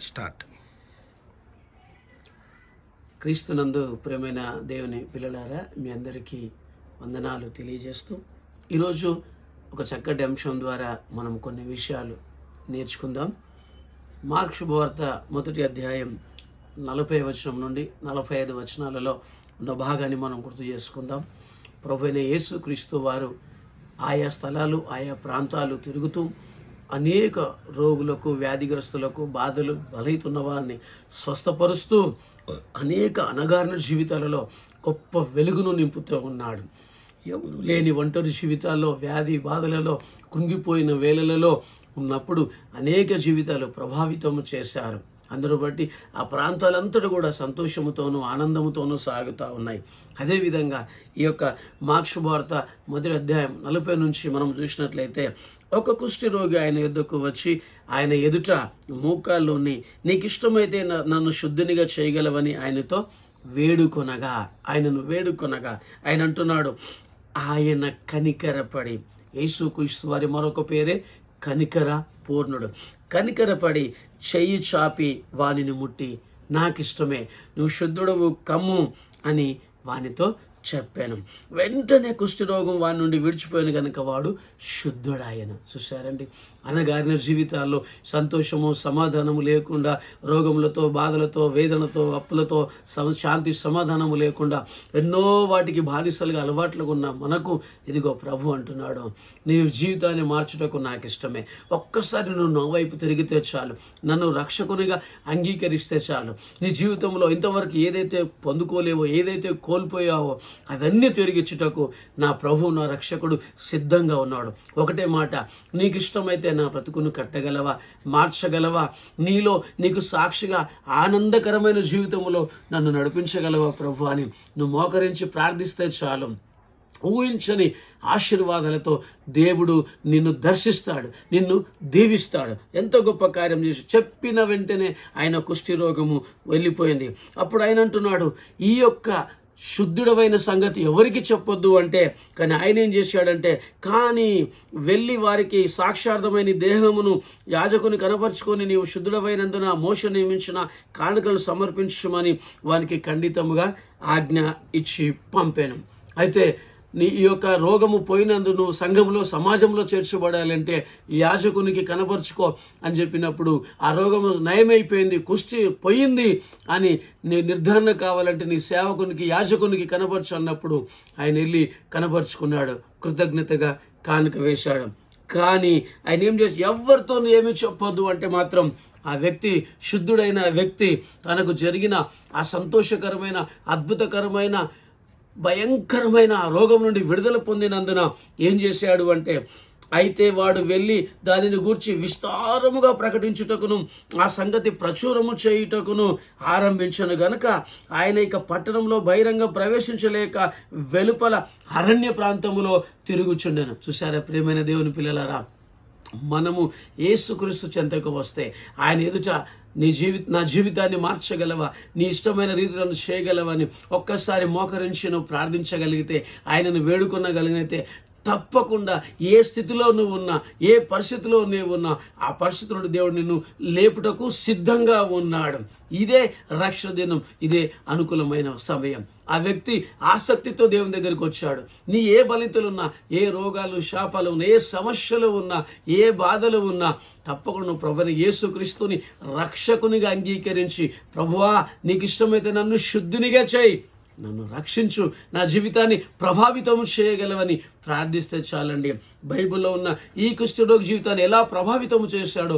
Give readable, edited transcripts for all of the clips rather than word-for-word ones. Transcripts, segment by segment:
Start. క్రీస్తునందు ప్రియమైన దేవుని పిల్లలారా, మీ అందరికీ వందనాలు తెలియజేస్తూ ఈరోజు ఒక చక్కటి అంశం ద్వారా మనం కొన్ని విషయాలు నేర్చుకుందాం. మార్కు శుభవార్త 1వ అధ్యాయం 40వ వచనం నుండి 45 వచనాలలో ఉన్న భాగాన్ని మనం గుర్తు చేసుకుందాం. ప్రభువైన యేసు క్రీస్తు వారు ఆయా స్థలాలు, ఆయా ప్రాంతాలు తిరుగుతూ అనేక రోగులకు, వ్యాధిగ్రస్తులకు, బాధలు బలైతున్న వారిని స్వస్థపరుస్తూ అనేక అణగారిన జీవితాలలో గొప్ప వెలుగును నింపుతూ ఉన్నాడు. ఎవరు లేని ఒంటరి జీవితాల్లో, వ్యాధి బాధలలో కృంగిపోయిన వేళలలో ఉన్నప్పుడు అనేక జీవితాలు ప్రభావితము చేశారు. అందరూ బట్టి ఆ ప్రాంతాలంతటా కూడా సంతోషముతోనూ ఆనందముతోనూ సాగుతూ ఉన్నాయి. అదేవిధంగా ఈ యొక్క మార్కు శుభవార్త 1వ అధ్యాయం 40 నుంచి మనం చూసినట్లయితే ఒక కుష్టి రోగి ఆయన యొద్దకు వచ్చి ఆయన ఎదుట మోకాల్లోని నీకు ఇష్టమైతే నన్ను శుద్ధినిగా చేయగలవని ఆయనను వేడుకొనగా ఆయన అంటున్నాడు, ఆయన కనికరపడి, యేసుక్రీస్తు వారి మరొక పేరే కనికర పూర్ణుడు, కనికరపడి చెయ్యి చాపి వానిని ముట్టి నాకిష్టమే, నువ్వు శుద్ధుడవు కమ్ము అని వానితో చెప్పాను. వెంటనే కుష్ఠరోగం వాడి నుండి విడిచిపోయిన కనుక వాడు శుద్ధుడాయన. చూశారండి, అనగారిన జీవితాల్లో సంతోషము సమాధానము లేకుండా, రోగములతో, బాధలతో, వేదనతో, అప్పులతో శాంతి సమాధానము లేకుండా ఎన్నో వాటికి బానిసలుగా అలవాట్లుగా ఉన్న మనకు ఇదిగో ప్రభు అంటున్నాడు, నీ జీవితాన్ని మార్చుటకు నాకు ఇష్టమే. ఒక్కసారి నువ్వు నా వైపు తిరిగితే చాలు, నన్ను రక్షకునిగా అంగీకరిస్తే చాలు, నీ జీవితంలో ఇంతవరకు ఏదైతే పొందుకోలేవో, ఏదైతే కోల్పోయావో అవన్నీ తిరిగిచ్చుటకు నా ప్రభు, నా రక్షకుడు సిద్ధంగా ఉన్నాడు. ఒకటే మాట, నీకు ఇష్టమైతే నా బ్రతుకును కట్టగలవా, మార్చగలవా, నీలో నీకు సాక్షిగా ఆనందకరమైన జీవితంలో నన్ను నడిపించగలవా ప్రభు అని నువ్వు మోకరించి ప్రార్థిస్తే చాలు. ఊహించని ఆశీర్వాదాలతో దేవుడు నిన్ను దర్శిస్తాడు, నిన్ను దీవిస్తాడు. ఎంత గొప్ప కార్యం చేసి చెప్పిన వెంటనే ఆయన కుష్టి రోగము వెళ్ళిపోయింది. అప్పుడు ఆయన అంటున్నాడు, ఈ యొక్క శుద్ధుడమైన సంగతి ఎవరికి చెప్పొద్దు అంటే, కానీ ఆయన ఏం చేశాడంటే, కానీ వెళ్ళి వారికి సాక్షార్థమైన దేహమును యాజకుని కనపరుచుకొని నీవు శుద్ధుడమైనందున మోషే నియమించిన కానుకలు సమర్పించమని వానికి ఖండితముగా ఆజ్ఞ ఇచ్చి పంపాను. అయితే ఈ యొక్క రోగము పోయినందు నువ్వు సంఘంలో, సమాజంలో చేర్చబడాలంటే యాజకునికి కనపరుచుకో అని చెప్పినప్పుడు ఆ రోగము నయమైపోయింది, కుష్టి పోయింది అని నీ నిర్ధారణ కావాలంటే నీ సేవకునికి, యాజకునికి కనపరచు అన్నప్పుడు ఆయన వెళ్ళి కనపరుచుకున్నాడు, కృతజ్ఞతగా కానుక వేశాడు. కానీ ఆయన ఏం చేసి ఎవరితో ఏమి చెప్పొద్దు అంటే మాత్రం ఆ వ్యక్తి, శుద్ధుడైన వ్యక్తి తనకు జరిగిన ఆ సంతోషకరమైన, అద్భుతకరమైన, భయంకరమైన రోగం నుండి విడుదల పొందినందున ఏం చేశాడు అంటే, అయితే వాడు వెళ్ళి దానిని గూర్చి విస్తారముగా ప్రకటించుటకును ఆ సంగతి ప్రచురము చేయుటకును ఆరంభించను గనుక ఆయన ఇక పట్టణంలో బహిరంగ ప్రవేశించలేక వెలుపల అరణ్య ప్రాంతములో తిరుగుచుండెను. చూసారా ప్రియమైన దేవుని పిల్లలారా, మనము యేసుక్రీస్తు చెంతకు వస్తే ఆయన ఎదుట నా జీవితాన్ని మార్చగలవా, నీ ఇష్టమైన రీతిలో చేయగలవని ఒక్కసారి మోకరించి నువ్వు ప్రార్థించగలిగితే, ఆయనను వేడుకొనగలిగితే తప్పకుండా ఏ స్థితిలో నువ్వు ఉన్నా, ఏ పరిస్థితిలో నువ్వు ఉన్నా, ఆ పరిస్థితి నుండి దేవుడు నిన్ను లేపుటకు సిద్ధంగా ఉన్నాడు. ఇదే రక్షణ దినం, ఇదే అనుకూలమైన సమయం. ఆ వ్యక్తి ఆసక్తితో దేవుని దగ్గరికి వచ్చాడు. నీ ఏ బలితులున్నా, ఏ రోగాలు, శాపాలు ఉన్నా, ఏ సమస్యలు ఉన్నా, ఏ బాధలు ఉన్నా తప్పకుండా ప్రభువైన యేసుక్రీస్తుని రక్షకునిగా అంగీకరించి, ప్రభువా నీకు ఇష్టమైతే నన్ను శుద్ధినిగా చేయి, నన్ను రక్షించు, నా జీవితాన్ని ప్రభావితం చేయగలవని ప్రార్థిస్తే చాలండి. బైబిల్లో ఉన్న ఈ కుష్ఠరోగి జీవితాన్ని ఎలా ప్రభావితం చేశాడో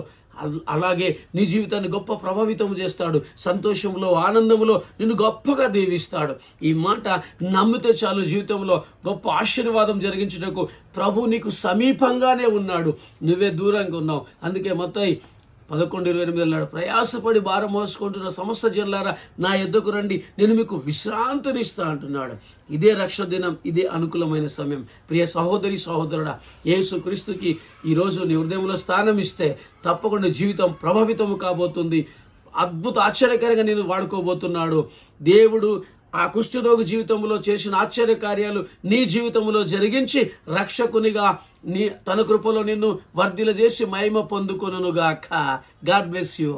అలాగే నీ జీవితాన్ని గొప్ప ప్రభావితం చేస్తాడు. సంతోషంలో, ఆనందంలో నిన్ను గొప్పగా దీవిస్తాడు. ఈ మాట నమ్మితే చాలు, జీవితంలో గొప్ప ఆశీర్వాదం జరిగించుటకు ప్రభు నీకు సమీపంగానే ఉన్నాడు, నువ్వే దూరంగా ఉన్నావు. అందుకే మత్తయి 11:28 అన్నాడు, ప్రయాసపడి భారం మోసుకుంటున్న సమస్త జనులారా నా యొద్దకు రండి, నేను మీకు విశ్రాంతినిస్తా అంటున్నాడు. ఇదే రక్షణ దినం, ఇదే అనుకూలమైన సమయం. ప్రియ సహోదరి, సహోదరుడా, యేసుక్రీస్తుకి ఈరోజు నీ హృదయంలో స్థానం ఇస్తే తప్పకుండా జీవితం ప్రభావితం కాబోతుంది. అద్భుత ఆశ్చర్యకరంగా నేను వాడుకోబోతున్నాడు దేవుడు. ఆ కుష్ఠరోగి జీవితంలో చేసిన ఆశ్చర్య కార్యాలు నీ జీవితంలో జరిగించి రక్షకునిగా తన కృపలో నిన్ను వర్ధిల చేసి మహిమ పొందుకొనుగాక. God bless you.